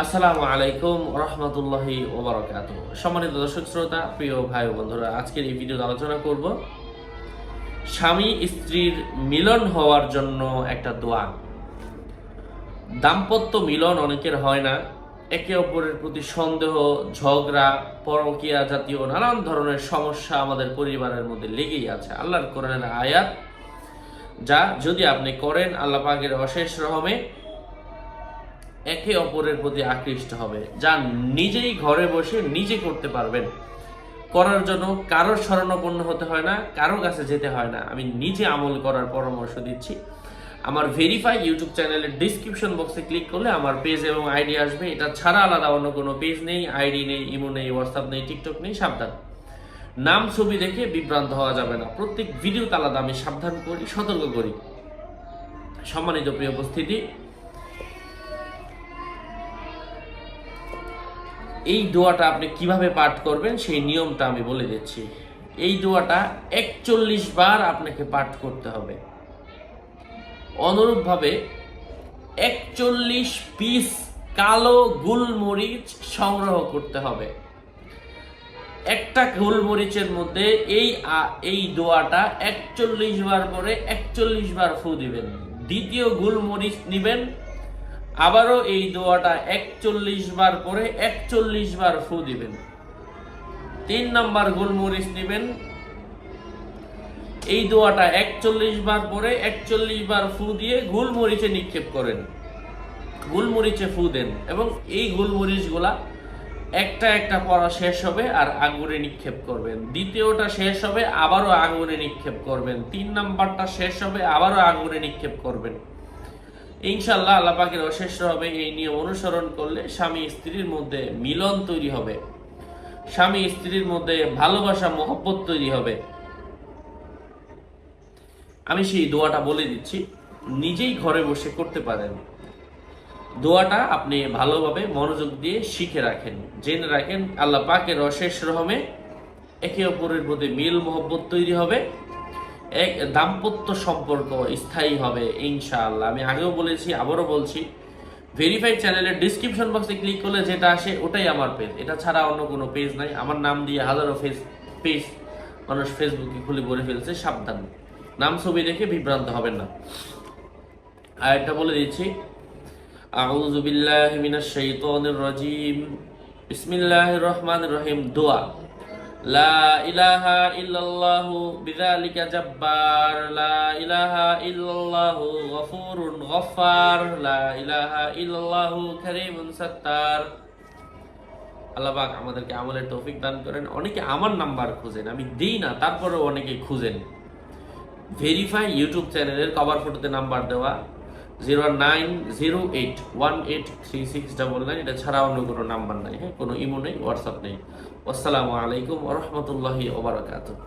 আসসালামু আলাইকুম রহমতুল্লাহি ওবারাকাতুহু। সম্মানিত দর্শক শ্রোতা, প্রিয় ভাই ও বন্ধুরা, আজকের এই ভিডিওতে আলোচনা করব স্বামী স্ত্রীর মিলন হওয়ার জন্য একটা দোয়া। দাম্পত্য মিলন অনেকের হয় না, একে অপরের প্রতি সন্দেহ, ঝগড়া, পরকীয়া জাতীয় নানান ধরনের সমস্যা আমাদের পরিবারের মধ্যে লেগেই আছে। আল্লাহর কোরআনের আয়াত, যা যদি আপনি করেন আল্লাহ পাকের অশেষ রহমে একে অপরের প্রতি আকৃষ্ট হবে, যা নিজেই ঘরে বসে নিজে করতে পারবেন। করার জন্য কারোর শরণাপন্ন হতে হয় না, কারো কাছে যেতে হয় না। আমি নিজে আমল করার পরামর্শ দিচ্ছি। আমার ভেরিফাই ইউটিউব চ্যানেলের ডিসক্রিপশন বক্সে ক্লিক করলে আমার পেজ এবং আইডি আসবে। এটা ছাড়া আলাদা অন্য কোনো পেজ নেই, আইডি নেই, ইমো নেই, হোয়াটসঅ্যাপ নেই, টিকটক নেই। সাবধান, নাম ছবি দেখে বিভ্রান্ত হওয়া যাবে না। প্রত্যেক ভিডিওতে আলাদা আমি সাবধান করি, সতর্ক করি। সম্মানিত প্রিয় উপস্থিতি, এই দোয়াটা আপনি কিভাবে পাঠ করবেন সেই নিয়মটা আমি বলে দিচ্ছি। এই দোয়াটা 41 বার আপনাকে পাঠ করতে হবে। অনুরূপভাবে 41 পিস কালো গোলমরিচ সংগ্রহ করতে হবে। একটা গোলমরিচের মধ্যে এই দোয়াটা 41 বার করে 41 বার ফু দিবেন। দ্বিতীয় গোলমরিচ নিবেন, আবারও এই দোয়াটা 41 বার করে 41 বার ফু দিবেন। 3 নম্বর গোলমরিচ নেবেন, এই দোয়াটা 41 বার পরে 41 বার ফু দিয়ে গোলমরিচে নিক্ষেপ করেন, গোলমরিচে ফু দেন এবং এই গোলমরিচগুলা একটা একটা পড়া শেষ হবে আর আগুনে নিক্ষেপ করবেন। দ্বিতীয়টা শেষ হবে, আবারও আগুনে নিক্ষেপ করবেন। 3 নাম্বারটা শেষ হবে, আবারও আগুনে নিক্ষেপ করবেন। ইনশাআল্লাহ আল্লাহ পাকের অশেষ হবে। এই নিয়ম অনুসরণ করলে স্বামী স্ত্রীর মধ্যে মিলন তৈরি হবে, স্বামী স্ত্রীর মধ্যে ভালোবাসা, মহব্বত তৈরি হবে। আমি সেই দোয়াটা বলে দিচ্ছি, নিজেই ঘরে বসে করতে পারেন। দোয়াটা আপনি ভালোভাবে মনোযোগ দিয়ে শিখে রাখেন, জেনে রাখেন। আল্লাহ পাকের অশেষ রহমে একে অপরের প্রতি মিল মহব্বত তৈরি হবে, এক দাম্পত্য সম্পর্ক স্থায়ী হবে ইনশাআল্লাহ। আমি আগেও বলেছি, আবারও বলছি, ভেরিফাই চ্যানেলের ডিসক্রিপশন বক্সে ক্লিক করলে যেটা আসে ওটাই আমার পেজ। এটা ছাড়া অন্য কোনো পেজ নাই। আমার নাম দিয়ে হাজারো পেজ মানুষ ফেসবুকে খুলে ভরে ফেলছে। সাবধান, নাম ছবি দেখে বিভ্রান্ত হবেন না। আর একটা বলে দিচ্ছি, আউযু বিল্লাহি মিনাশ শাইতানির রাজিম, বিসমিল্লাহির রহমানির রহিম। দোয়া, লা ইলাহা ইল্লাল্লাহু বিযালিকা জাব্বার, লা ইলাহা ইল্লাল্লাহু গফুরুন গফফার, লা ইলাহা ইল্লাল্লাহু কারীমুন সাত্তার। আল্লাহ পাক আমাদেরকে আমলের তৌফিক দান করেন। অনেকে আমার নাম্বার খুঁজেন, আমি দিই না, তারপরেও অনেকে খুঁজেন। ভেরিফাই ইউটিউব চ্যানেলের কভার ফটোতে নাম্বার দেওয়া 0908183699। এটা ছাড়া অন্য কোনো নাম্বার নাই, হ্যাঁ, কোনো ইমো নেই, হোয়াটসঅ্যাপ নেই। আসসালামু আলাইকুম ওয়া রাহমাতুল্লাহি ওয়া বারাকাতুহু।